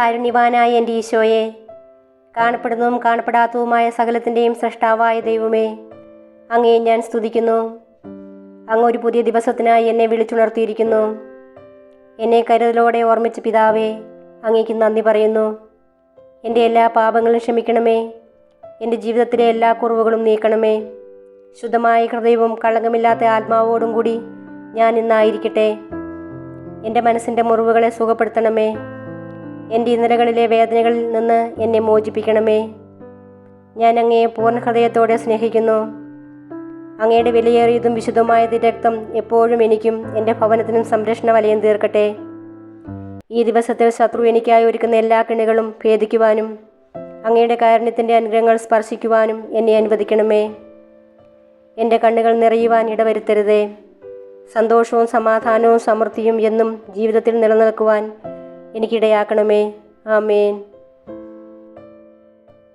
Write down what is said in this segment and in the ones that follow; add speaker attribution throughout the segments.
Speaker 1: കാരുണ്യവാനായ എൻ്റെ ഈശോയെ, കാണപ്പെടുന്നതും കാണപ്പെടാത്തതുമായ സകലത്തിൻ്റെയും സൃഷ്ടാവായ ദൈവമേ, അങ്ങയെ ഞാൻ സ്തുതിക്കുന്നു. അങ്ങ് ഒരു പുതിയ ദിവസത്തിനായി എന്നെ വിളിച്ചുണർത്തിയിരിക്കുന്നു. എന്നെ കരുതലോടെ ഓർമ്മിച്ച പിതാവേ, അങ്ങേക്ക് നന്ദി പറയുന്നു. എൻ്റെ എല്ലാ പാപങ്ങളും ക്ഷമിക്കണമേ. എൻ്റെ ജീവിതത്തിലെ എല്ലാ കുറവുകളും നീക്കണമേ. ശുദ്ധമായ ഹൃദയവും കളങ്കമില്ലാത്ത ആത്മാവോടും കൂടി ഞാൻ ഇന്നായിരിക്കട്ടെ. എൻ്റെ മനസ്സിൻ്റെ മുറിവുകളെ സുഖപ്പെടുത്തണമേ. എൻ്റെ ഇന്നലകളിലെ വേദനകളിൽ നിന്ന് എന്നെ മോചിപ്പിക്കണമേ. ഞാൻ അങ്ങയെ പൂർണ്ണ ഹൃദയത്തോടെ സ്നേഹിക്കുന്നു. അങ്ങയുടെ വിലയേറിയതും വിശുദ്ധമായ രക്തം എപ്പോഴും എനിക്കും എൻ്റെ ഭവനത്തിനും സംരക്ഷണ വലയം തീർക്കട്ടെ. ഈ ദിവസത്തിൽ ശത്രു എനിക്കായി ഒരുക്കുന്ന എല്ലാ കെണികളും ഭേദിക്കുവാനും അങ്ങയുടെ കാരുണ്യത്തിൻ്റെ അനുഗ്രഹങ്ങൾ സ്പർശിക്കുവാനും എന്നെ അനുവദിക്കണമേ. എൻ്റെ കണ്ണുകൾ നിറയുവാൻ ഇടവരുത്തരുതേ. സന്തോഷവും സമാധാനവും സമൃദ്ധിയും എന്നും ജീവിതത്തിൽ നിലനിൽക്കുവാൻ എനിക്കിടയാക്കണമേ. ആമേൻ.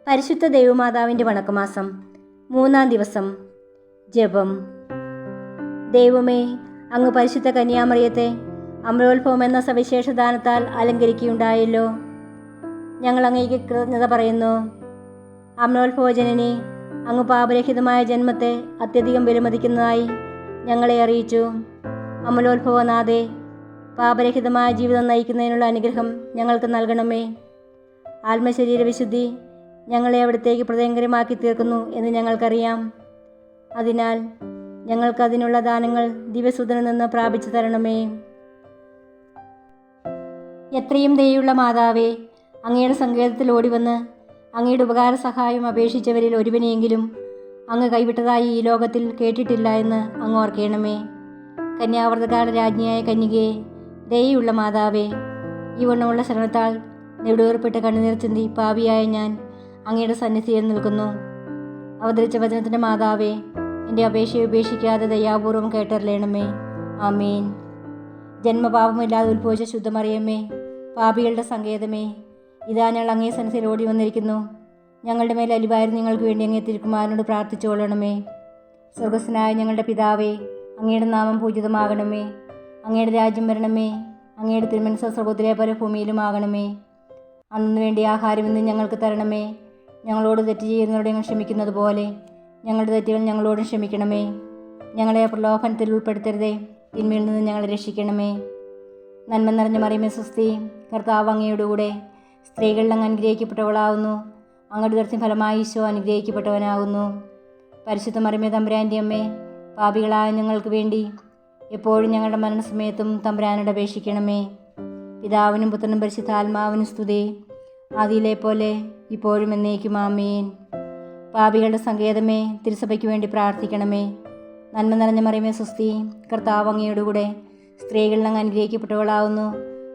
Speaker 2: പരിശുദ്ധ ദൈവമാതാവിൻ്റെ വണക്കമാസം 3-ാം ദിവസം. ജപം. ദൈവമേ, അങ്ങ് പരിശുദ്ധ കന്യാമറിയത്തെ അമലോത്ഭവം എന്ന സവിശേഷ ദാനത്താൽ അലങ്കരിക്കുകയുണ്ടായല്ലോ. ഞങ്ങൾ അങ്ങേക്ക് കൃതജ്ഞത പറയുന്നു. അമലോത്ഭവജനനി, അങ്ങ് പാപരഹിതമായ ജന്മത്തെ അത്യധികം വിലമതിക്കുന്നതായി ഞങ്ങളെ അറിയിച്ചു. അമലോത്ഭവനാഥേ, പാപരഹിതമായ ജീവിതം നയിക്കുന്നതിനുള്ള അനുഗ്രഹം ഞങ്ങൾക്ക് നൽകണമേ. ആത്മശരീര വിശുദ്ധി ഞങ്ങളെ അവിടത്തേക്ക് പ്രിയങ്കരമാക്കി തീർക്കുന്നു എന്ന് ഞങ്ങൾക്കറിയാം. അതിനാൽ ഞങ്ങൾക്കതിനുള്ള ദാനങ്ങൾ ദിവ്യസുതനിൽ നിന്ന് പ്രാപിച്ചു തരണമേ. എത്രയും ദയുള്ള മാതാവേ, അങ്ങയുടെ സങ്കേതത്തിൽ ഓടിവന്ന് അങ്ങയുടെ ഉപകാര സഹായം അപേക്ഷിച്ചവരിൽ ഒരുവനെയെങ്കിലും അങ്ങ് കൈവിട്ടതായി ഈ ലോകത്തിൽ കേട്ടിട്ടില്ല എന്ന് അങ്ങ് ഓർക്കണമേ. കന്യാവർത്തകാല രാജ്ഞിയായ കന്യകയെ, ദയയുള്ള മാതാവേ, ഈ വണ്ണമുള്ള ശരണത്താൽ നെടുവേർപ്പെട്ട് കണ്ണുനീർ ചിന്തി പാപിയായ ഞാൻ അങ്ങയുടെ സന്നിധിയിൽ നിൽക്കുന്നു. അവതരിച്ച വചനത്തിൻ്റെ മാതാവേ, എൻ്റെ അപേക്ഷയെ ഉപേക്ഷിക്കാതെ ദയാപൂർവം കേട്ടറിയണമേ. ആമേൻ. ജന്മപാപമില്ലാതെ ഉത്ഭവിച്ച ശുദ്ധമറിയമ്മേ, പാപികളുടെ സങ്കേതമേ, ഇതാ ഞങ്ങൾ അങ്ങേ സന്നിധിയിൽ ഓടി വന്നിരിക്കുന്നു. ഞങ്ങളുടെ മേൽ അലിവായിരുന്നു നിങ്ങൾക്ക് വേണ്ടി അങ്ങേ തിരുക്കുമാരനോട് പ്രാർത്ഥിച്ചുകൊള്ളണമേ. സ്വർഗസ്വനായ ഞങ്ങളുടെ പിതാവേ, അങ്ങയുടെ നാമം പൂജിതമാകണമേ. അങ്ങയുടെ രാജ്യം വരണമേ. അങ്ങയുടെ തിരുമനസ്സ് സ്വർഗത്തിലെ പോലെ ഭൂമിയിലുമാകണമേ. അന്നു വേണ്ടി ആഹാരം ഇന്ന് ഞങ്ങൾക്ക് തരണമേ. ഞങ്ങളോട് തെറ്റ് ചെയ്യുന്നവരോട് ഞങ്ങൾ ക്ഷമിക്കുന്നത് പോലെ ഞങ്ങളുടെ തെറ്റുകൾ ഞങ്ങളോടും ക്ഷമിക്കണമേ. ഞങ്ങളെ പ്രലോഭനത്തിൽ ഉൾപ്പെടുത്തരുതേ. തിന്മയിൽ നിന്ന് ഞങ്ങളെ രക്ഷിക്കണമേ. നന്മ നിറഞ്ഞ മറിയമേ സ്വസ്തി, കർത്താവ് അങ്ങയുടെ കൂടെ സ്ത്രീകളിൽ അങ്ങ് അനുഗ്രഹിക്കപ്പെട്ടവളാവുന്നു. അങ്ങയുടെ ഉദരത്തിൻ ഫലമായി ഈശോ അനുഗ്രഹിക്കപ്പെട്ടവനാകുന്നു. പരിശുദ്ധ മറിയമേ തമ്പുരാൻ്റെ അമ്മേ, പാപികളായ ഞങ്ങൾക്ക് വേണ്ടി എപ്പോഴും ഞങ്ങളുടെ മരണസമയത്തും തമ്പുരാനോട് അപേക്ഷിക്കണമേ. പിതാവിനും പുത്രനും പരിശുദ്ധാത്മാവിനും സ്തുതി, ആദിയിലെ പോലെ ഇപ്പോഴും എന്നേക്കും. ആമേൻ. പാപികളുടെ സങ്കേതമേ, തിരുസഭയ്ക്ക് വേണ്ടി പ്രാർത്ഥിക്കണമേ. നന്മ നിറഞ്ഞ മറിയമേ സ്വസ്തി, കർത്താവ് അങ്ങയുടെ കൂടെ സ്ത്രീകളിൽ അങ്ങ് അനുഗ്രഹിക്കപ്പെട്ടവളാവുന്നു.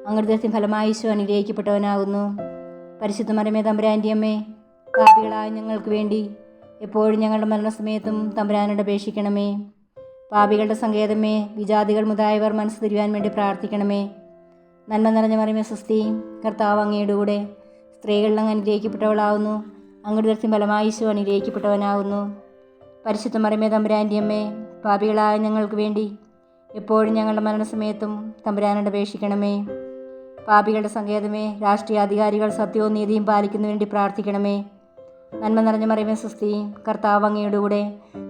Speaker 2: അങ്ങയുടെ ഉദരത്തിൻ ഫലമായി ഈശോ അനുഗ്രഹിക്കപ്പെട്ടവനാകുന്നു. പരിശുദ്ധ മറിയമേ തമ്പുരാൻ്റെ അമ്മേ, പാപികളായ ഞങ്ങൾക്ക് വേണ്ടി എപ്പോഴും ഞങ്ങളുടെ മരണസമയത്തും തമ്പുരാനോട് അപേക്ഷിക്കണമേ. പാപികളുടെ സങ്കേതമേ, വിജാതികൾ മുതായവർ മനസ്സ് തിരുവാൻ വേണ്ടി പ്രാർത്ഥിക്കണമേ. നന്മ നിറഞ്ഞ മറിയമേ സ്വസ്തി, കർത്താവ് അങ്ങയുടെ കൂടെ സ്ത്രീകളിൽ അങ്ങ് അനുഗ്രഹിക്കപ്പെട്ടവളാവുന്നു. അങ്ങയുടെ ഉദരത്തിൻ ഫലമായി ഈശോ അനുഗ്രഹിക്കപ്പെട്ടവനാകുന്നു. പരിശുദ്ധ മറിയമേ തമ്പുരാൻ്റെ അമ്മേ, പാപികളായ ഞങ്ങൾക്ക് വേണ്ടി എപ്പോഴും ഞങ്ങളുടെ മരണസമയത്തും തമ്പുരാനോട് അപേക്ഷിക്കണമേ. പാപികളുടെ സങ്കേതമേ, രാഷ്ട്രീയാധികാരികൾ സത്യവും നീതിയും പാലിക്കുന്നതിന് വേണ്ടി പ്രാർത്ഥിക്കണമേ. നന്മ നിറഞ്ഞ മറിയമേ സ്വസ്തി, കർത്താവ് അങ്ങയുടെ കൂടെ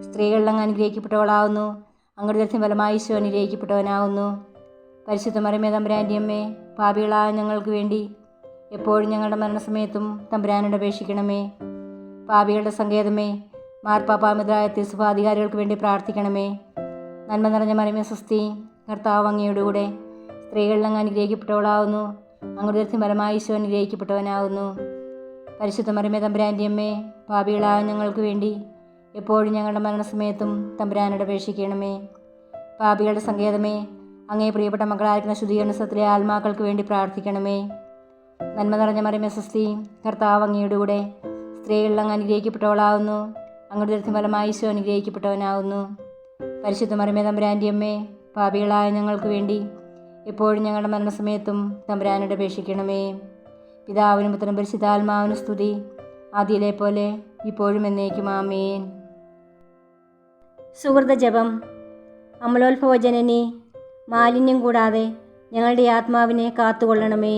Speaker 2: സ്ത്രീകളിൽ അങ്ങ് അനുഗ്രഹിക്കപ്പെട്ടവളാവുന്നു. അങ്ങയുടെ ഉദരത്തിൻ ഫലമായി ഈശോ അനുഗ്രഹിക്കപ്പെട്ടവനാകുന്നു. പരിശുദ്ധ മറിയമേ തമ്പുരാൻ്റെ അമ്മേ, പാപികളായ ഞങ്ങൾക്ക് വേണ്ടി എപ്പോഴും ഞങ്ങളുടെ മരണസമയത്തും തമ്പുരാനോട് അപേക്ഷിക്കണമേ. പാപികളുടെ സങ്കേതമേ, മാർപ്പാപ്പാമിതരായ തിരുസഭാധികാരികൾക്ക് വേണ്ടി പ്രാർത്ഥിക്കണമേ. നന്മ നിറഞ്ഞ മറിയമേ സ്വസ്തി, കർത്താവ് അങ്ങയുടെ കൂടെ സ്ത്രീകളിൽ അങ്ങ് അനുഗ്രഹിക്കപ്പെട്ടവളാവുന്നു. അങ്ങയുടെ ഉദരത്തിൻ ഫലമായി ഈശോ അനുഗ്രഹിക്കപ്പെട്ടവനാകുന്നു. പരിശുദ്ധ മറിയമേ തമ്പുരാൻ്റെ അമ്മേ, പാപികളായ ഞങ്ങൾക്ക് വേണ്ടി എപ്പോഴും ഞങ്ങളുടെ മരണസമയത്തും തമ്പുരാനോട് അപേക്ഷിക്കണമേ. പാപികളുടെ സങ്കേതമേ, അങ്ങേ പ്രിയപ്പെട്ട മക്കളായിരിക്കുന്ന ശുദ്ധീകരണത്തിലെ ആത്മാക്കൾക്ക് വേണ്ടി പ്രാർത്ഥിക്കണമേ. നന്മ നിറഞ്ഞ മറിയമേ സ്വസ്തി, കർത്താവ് അങ്ങയുടെ കൂടെ സ്ത്രീകളിൽ അങ്ങ് അനുഗ്രഹിക്കപ്പെട്ടവളാവുന്നു. അങ്ങയുടെ ഉദരത്തിൻ ഫലമായി ഈശോ അനുഗ്രഹിക്കപ്പെട്ടവനാകുന്നു. പരിശുദ്ധ മറിയമേ തമ്പുരാൻ്റെ അമ്മേ, പാപികളായ ഞങ്ങൾക്ക് വേണ്ടി എപ്പോഴും ഞങ്ങളുടെ മരണസമയത്തും തമ്പുരാനോട് അപേക്ഷിക്കണമേ. പിതാവിനും പുത്രനും പരിശുദ്ധാത്മാവിനും സ്തുതി, ആദിയിലെ പോലെ ഇപ്പോഴും എന്നേക്കും. ആമേൻ.
Speaker 1: സുഹൃത ജപം. അമലോത്ഭവ ജനനി, മാലിന്യം കൂടാതെ ഞങ്ങളുടെ ആത്മാവിനെ കാത്തുകൊള്ളണമേ.